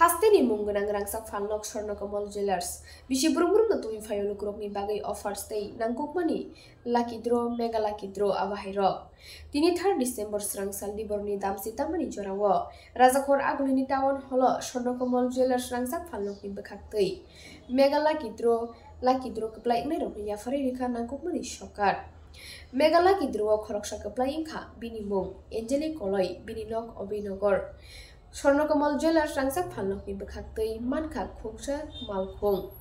Hasteni mungunang rangsak fanlok Swarnakomal Jewelers. Bisi burum-burum na tumi fayolo kurokni bagai offers tei nangkukmani lucky draw mega lucky draw awahairo. Tini 3 December srangsal diborni damsi tamani jorawo. Rajakhor agulini town holo Swarnakomal Jewelers rangsak fanlokni bekhaktei. Mega lucky draw keplai ngai rokni yafari rika nangkukmani shokat. Mega lucky draw khoroksa keplai ingkha bini mung Angelic Koloi bini nok Obinogor. Swarnakomal Jewelers rangsak fanlokni bekhaktei manka khungsa malkhung.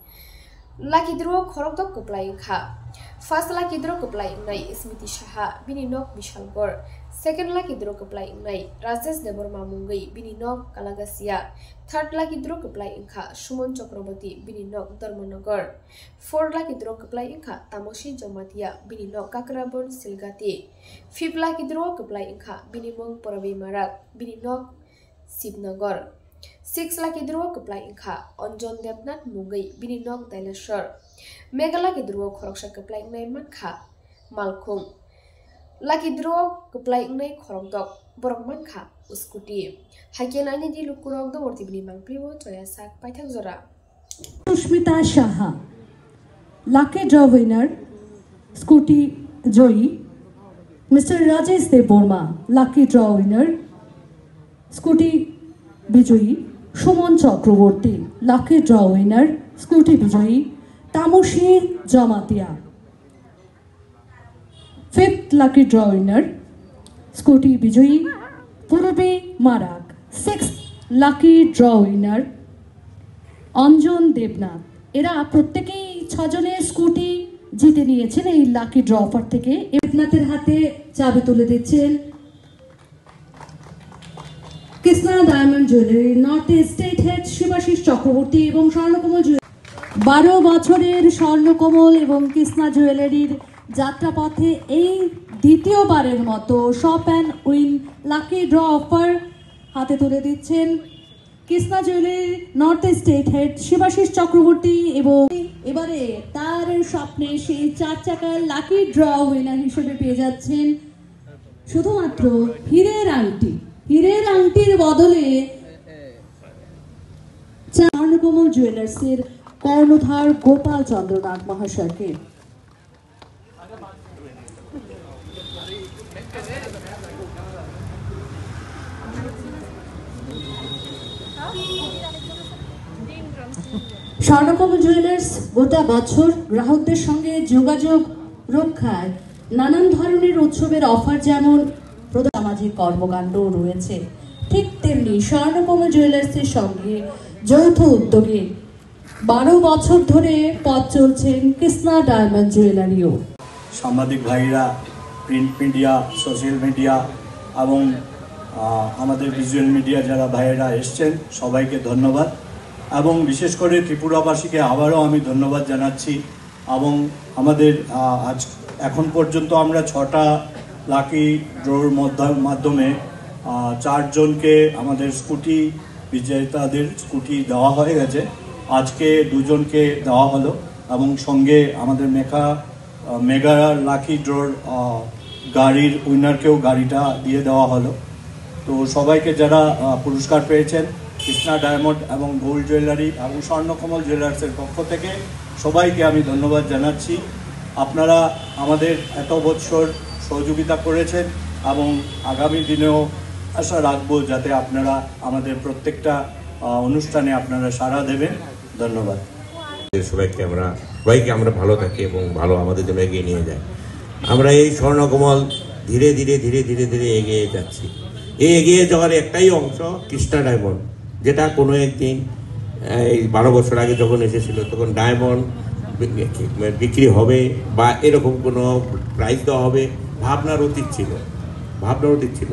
Lucky draw khorokdok keplai ingkha. First lucky draw keplai ngai Smiti Saha bini nok Bishalgor. Second lucky draw keplai ngai Rajesh Deborma Mungai bini nok Kalagasia. Third lucky draw keplai ingkha Sumon Chakraborty bini nok Dharmanagor. Fourth lucky draw keplai ingkha Tamosi Jomatia bini nok Kakrabon Silgati. Fifth lucky draw keplai ingkha bini mung Porabi Marak bini nok Sibnagor. 6 lucky draw keplai ingkha Onjon Debnath Mungai bini nok Daileshwar. Mega lucky draw khoroksa keplai ngai mankha Malkhung. Lucky draw keplai ngai khorokdok borok mankha Uskuti. Hakenani di lukurok do worti bini mangpriwo choya sak paithak jora. Sushmita Saha lucky draw winner Scooty Joy. Mr. Rajesh Deborma lucky draw winner Scooty Bijoyi. Sumon Chakraborty lucky draw winner Scooty Bijoyi. Tamosi Jomatia. Fifth lucky draw winner Scooty Bijoyi. Porabi Marak. Sixth lucky draw winner Onjon Debnath. এরা প্রত্যেকেই 6 জনের scooty জিতে নিয়েছেন এই lucky draw offer থেকে। দেবনাথের হাতে চাবি তুলে দিচ্ছেন Krishna diamond jewellery north state head Shibashis Chakraborty এবং স্বর্ণকমল 12 বছরের স্বর্ণকমল এবং কৃষ্ণা জুয়েলারির যাত্রাপথে এই দ্বিতীয়বারের মতো shop and win lucky draw offer হাতে তুলে দিচ্ছেন Krishna jewellery north state head Shibashis Chakraborty এবং এবারে তার স্বপ্নে সেই 4 চাকার লাকি ড্র উইনার হিসেবে পেয়ে যাচ্ছেন শুধুমাত্র হীরের আংটি। হীরের আংটির বদলে স্বর্ণকমল জুয়েলার্সের কর্ণধার গোপাল চন্দ্র নাগ মহাশয়কে। স্বর্ণকমল জুয়েলার্স গোটা বছর গ্রাহকদের সঙ্গে যোগাযোগ রক্ষায় নানান ধরনের উৎসবের অফার যেমন সামাজিক কর্মকাণ্ড রয়েছে, ঠিক তেমনি স্বর্ণকমল জুয়েলার্সের সঙ্গে যৌথ উদ্যোগে 12 বছর ধরে পথ চলছেন কৃষ্ণা ডায়মন্ড জুয়েলারিও। সাংবাদিক ভাইরা, প্রিন্ট মিডিয়া, সোশ্যাল মিডিয়া এবং আমাদের ভিজুয়াল মিডিয়া যারা ভাইয়েরা এসছেন সবাইকে ধন্যবাদ এবং বিশেষ করে ত্রিপুরাবাসীকে আবারও আমি ধন্যবাদ জানাচ্ছি। এবং আমাদের আজ এখন পর্যন্ত আমরা 6টা লাকি ড্রর মাধ্যমে 4 জনকে আমাদের স্কুটি বিজেতাদের স্কুটি দেওয়া হয়ে গেছে। আজকে 2 জনকে দেওয়া হলো এবং সঙ্গে আমাদের মেগা লাকি ড্রর গাড়ির উইনারকেও গাড়িটা দিয়ে দেওয়া হলো। তো সবাইকে যারা পুরস্কার পেয়েছেন কৃষ্ণা ডায়মন্ড এবং গোল্ড জুয়েলারি এবং স্বর্ণকমল জুয়েলার্সের পক্ষ থেকে সবাইকে আমি ধন্যবাদ জানাচ্ছি। আপনারা আমাদের এত বছর সহযোগিতা করেছেন এবং আগামী দিনেও আশা রাখবো যাতে আপনারা আমাদের প্রত্যেকটা অনুষ্ঠানে আপনারা সাড়া দেবেন। ধন্যবাদ। সবাইকে আমরা ভালো থাকি এবং ভালো আমাদের জন্য এগিয়ে নিয়ে যাই। আমরা এই স্বর্ণকমল ধীরে ধীরে ধীরে ধীরে ধীরে এগিয়ে যাচ্ছি। এই এগিয়ে যাওয়ার একটাই অংশ কৃষ্ণা ডায়মন্ড, যেটা কোনো একদিন এই 12 বছর আগে যখন এসেছিল তখন ডায়মন্ড বিক্রি হবে বা এরকম কোনো প্রাইজ দেওয়া হবে ভাবনার অতীত ছিল।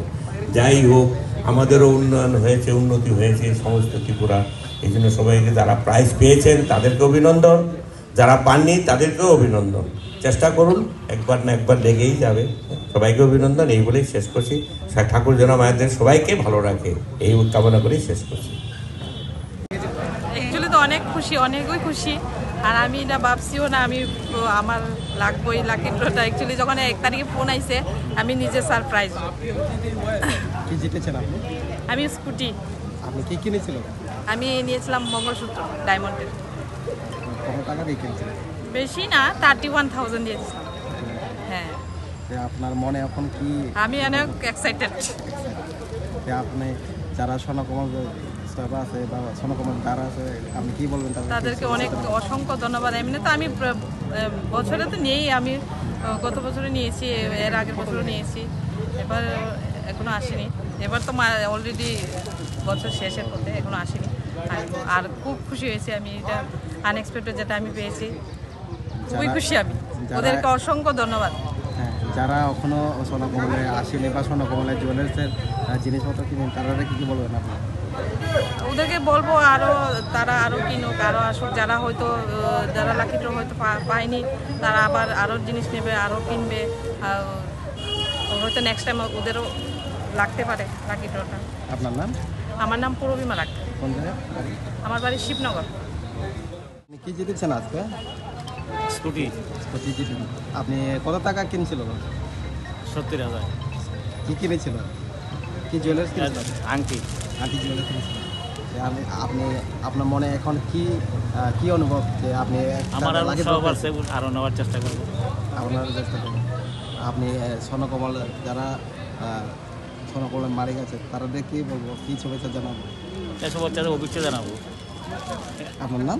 যাই হোক, আমাদেরও উন্নয়ন হয়েছে, উন্নতি হয়েছে সমস্ত ত্রিপুরা। এই জন্য সবাইকে যারা প্রাইজ পেয়েছেন তাদেরকে অভিনন্দন, যারা পাননি তাদেরকেও অভিনন্দন। চেষ্টা করুন, একবার না একবার লেগেই যাবে। সবাইকে অভিনন্দন, এই বলেই শেষ করছি। ঠাকুর যেন মায়েদের সবাইকে ভালো রাখে এই কামনা করেই শেষ করছি। অ্যাকচুয়ালি তো অনেক খুশি, অনেকই খুশি। আর আমি এটা ভাবছিও না আমি আমার লাগবোই লাকি ড্রটা। অ্যাকচুয়ালি যখন 1 তারিখে ফোন আইছে আমি নিজে সারপ্রাইজ। কি জিতেছেন আপনি? আমি স্কুটি। আপনি কি কিনেছিলেন? আমি নিয়েছিলাম মঙ্গলসূত্র ডায়মন্ডের। কত টাকা দিয়ে কিনছেন? বেশি না, 31,000 দিয়েছিলাম। হ্যাঁ। আপনার মনে এখন কি? আমি অনেক এক্সাইটেড। আপনি যারা স্বর্ণকমল স্টাফ আছে বা স্বর্ণকমল যারা আছে আপনি কি বলবেন তাদেরকে? অনেক অসংখ্য ধন্যবাদ। এমনি তো আমি বছরে তো নিয়েই, আমি গত বছরে নিয়েছি, এর আগের বছরও নিয়েছি, এবার এখনো আসেনি। এবার তো অলরেডি বছর শেষের পথে, এখনো আসেনি। আর খুব খুশি হয়েছি আমি, এটা আনএক্সপেক্টেড যেটা আমি পেয়েছি, খুবই খুশি আমি। ওদেরকে অসংখ্য ধন্যবাদ। যারা এখনো স্বর্ণকমলে আসেনি বা স্বর্ণকমলের জুয়েলার্সের জিনিসপত্র কিনেন তারা কি বলবেন আপনি? ওদেরকে বলবো তারা আরও কিনুক, আরও আসুক। যারা হয়তো যারা লাকি ড্র হয়তো পায়নি, তারা আবার আরও জিনিস নেবে, আরও কিনবে। হয়তো নেক্সট টাইম ওদেরও লাগতে পারে লাকি ড্রটা। আপনার নাম? আমার নাম পূর্বিমা লাগ। কোন জায়গায়? আমার বাড়ি শিবনগর। আপনি কি জিতেছেন আজকে? স্কুটি জিতেছেন। আপনি কত টাকা কিনছিল? 70,000। কি কিনেছিল? কি জুয়েলার্স কিনেছিল? আংটি জুয়েলার্স কিনেছিল। আপনি আপনার মনে এখন কি অনুভব যে আপনি? আমার আরও নেওয়ার চেষ্টা করবো। আপনার চেষ্টা করবেন। আপনি স্বর্ণকমল যারা স্বর্ণকমলের মালিক আছে তাদের কি বলবো, কি শুভেচ্ছা জানাবো? এসব হচ্ছে অভিজ্ঞতা জানাবো। আপনার নাম?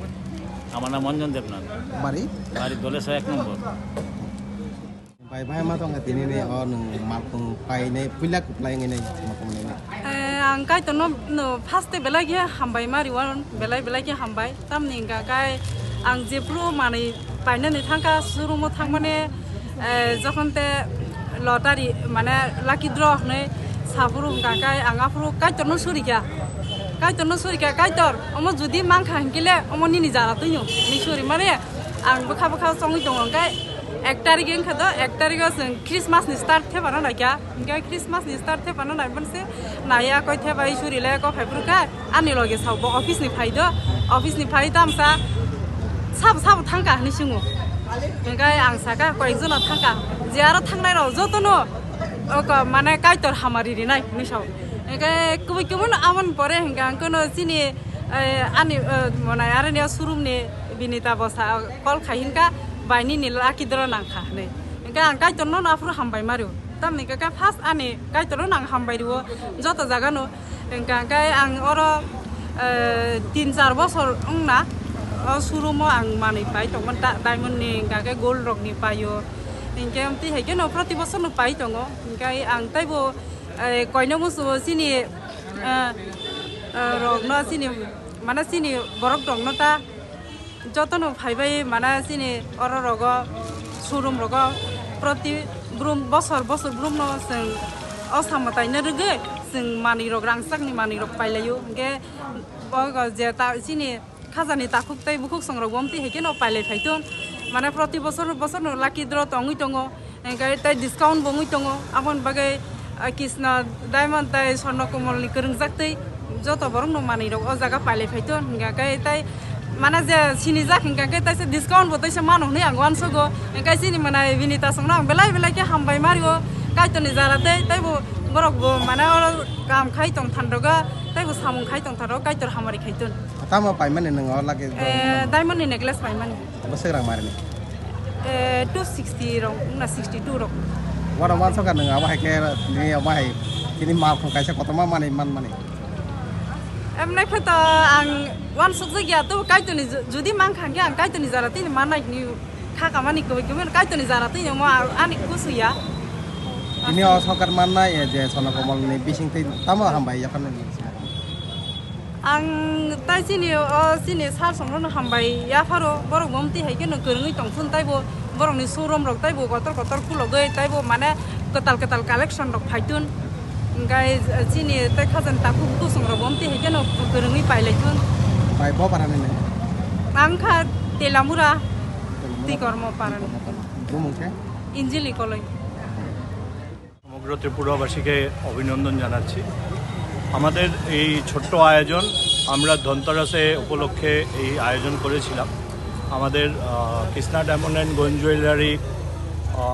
আমার নাম অঞ্জন দেবনাথ। বাড়ি দলেশ্বর 1 নম্বর। Bye-bye matong atini ni on martung pai ni pila kuplai ngene makom ni. Ang kai to no first belai ge hambai mari wan belai ge hambai tam ni ga kai ang je pro mani paina ni thangka suru mo thang mane jokhon te lottery mane lucky draw ne saburu ga kai anga pro kai to no surika kai tor omo judi mang khangkile omo ni jara tuino ni suri mane ang bokha songi dong kai 1 तारिख खादो 1 तारिख Christmas नि start थे बना ना क्या इनका Christmas नि स्टार्ट थे बना ना बनसे नाया कोइ थे भाई सुरीले को फाइब्रुका आनि लगे साव ऑफिस नि फाइ दामसा सब थांका नि सिङो इनका आं साका कोइ जना थांका जे आरो थांनाय र जतनो माने काइतर हामारि रि नाय नि साव इनका कुबुन आमन परे इनका कोनो सिनि आनि मना आरो ने सुरुम नि बिनिता बसा कल खाहिनका बायनि नि लाकी द्र नांखा नै इनका आं काइतर न आफ्रु हामबाय मारियो तामनि का फार्स्ट आनि काइतर नां हामबाय रियो जत जागानो इनका गाय आं अरो 3-4 बছর ना सुरुमो आं मानै पाइ तमन डायमन्ड नि इनका गोल्ड रक नि पायो इनका एमति हैके न प्रति बছর न पाइ दङ इनका आं ताइबो कयनो मुसु सिनि रक न सिनि माने सिनि बरक दङ न ता जतनो फाइबाय माना सिनि अर रग सुरुम रग प्रति ब्रुम बছর ब्रुम न जों असामतायनो रगे जों मानि रग रांसाकनि मानि रग पाइलायो के बग जे ता सिनि खाजानि ताखुक ताइ बुखुक संरग बमति हेके न पाइलाय फाइतोन माने प्रति बছর न लाकी द्र तंगि दङ एंगा ताइ डिस्काउंट बङि दङ आबन बागै कृष्ण डायमन्ड ताइ स्वर्णकमलनि करंजाक्तै जत बरं न मानि रग अ जागा पाइलाय फाइतोन एंगा ताइ mana je sini jakin ka ke taise discount botai se manu ne angwan sogo enkai sini mana vinita songna belai ke hambai mario kai to ni jarate tai bo borok bo mana kam khai tong thandoga tai bo samung khai tong tharo kai to hamari khaiton tama pai mane nang lage diamond ni necklace pai mane bose rang marni 260 rong na 62 rong wara wan soka nang awa ke ni awa hai kini ma khong kaisa kotama mane man emne khata ang wan sukje gya to kai to ni judi mang khang gya kai to ni jarati ni manai ni kha kamani ko kai to ni jarati ni mo ani kusuya ini osokar mana ya je Swornokomal ni bising tin tama hambai ya kan ni ang tai sini sar songno hambai ya faro borok bomti hai ke no kerungi tongsun tai bo borok ni showroom rok tai bo kotor kulogai tai bo mane ketal collection rok phaitun gai sini tai khazan taku kusung rok bomti hai ke no kerungi pailaitun pai bo parane ne ang kha telamura ti kormo parane bumungke injili koloi সমগ্র ত্রিপুরাবাসীকে অভিনন্দন জানাচ্ছি। আমাদের এই ছোট্ট আয়োজন আমরা ধনতেরাসে উপলক্ষে এই আয়োজন করেছিলাম। আমাদের Krishna diamond and gold jewellery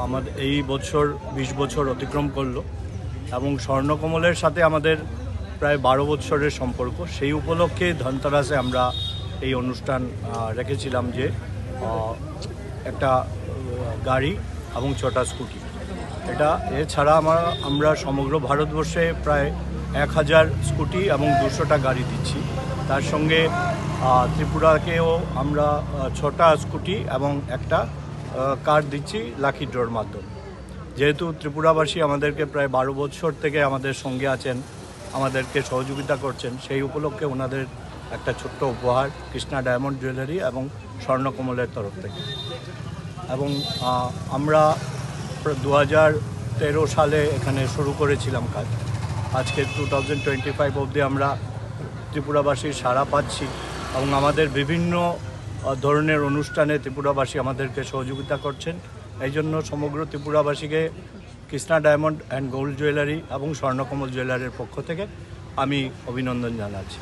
আমাদের এই বছর 20 বছর অতিক্রম করলো এবং স্বর্ণকমলের সাথে আমাদের প্রায় 12 বছরের সম্পর্ক। সেই উপলক্ষে ধনতেরাসে আমরা এই অনুষ্ঠান রেখেছিলাম যে একটা গাড়ি এবং 6টা স্কুটি। এটা এছাড়া আমরা সমগ্র ভারতবর্ষে প্রায় 1000 স্কুটি এবং 200টা গাড়ি দিচ্ছি। তার সঙ্গে ত্রিপুরাকেও আমরা 6টা স্কুটি এবং একটা কার দিচ্ছি লাকি ড্রর মাধ্যমে। যেহেতু ত্রিপুরাবাসী আমাদেরকে প্রায় 12 বছর থেকে আমাদের সঙ্গে আছেন, আমাদেরকে সহযোগিতা করছেন, সেই উপলক্ষে ওনাদের একটা ছোট্ট উপহার কৃষ্ণা ডায়মন্ড জুয়েলারি এবং স্বর্ণকমলের তরফ থেকে। এবং আমরা 2013 সালে এখানে শুরু করেছিলাম কাজ। আজকে 2025 অবধি আমরা ত্রিপুরাবাসীর সাড়া পাচ্ছি এবং আমাদের বিভিন্ন ধরনের অনুষ্ঠানে ত্রিপুরাবাসী আমাদেরকে সহযোগিতা করছেন। এই জন্য সমগ্র ত্রিপুরাবাসীকে Krishna diamond and gold jewellery এবং স্বর্ণকমল জুয়েলারির পক্ষ থেকে আমি অভিনন্দন জানাচ্ছি।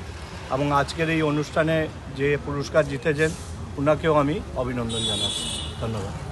এবং আজকের এই অনুষ্ঠানে যে পুরস্কার জিতেছেন ওনাকেও আমি অভিনন্দন জানাচ্ছি। ধন্যবাদ।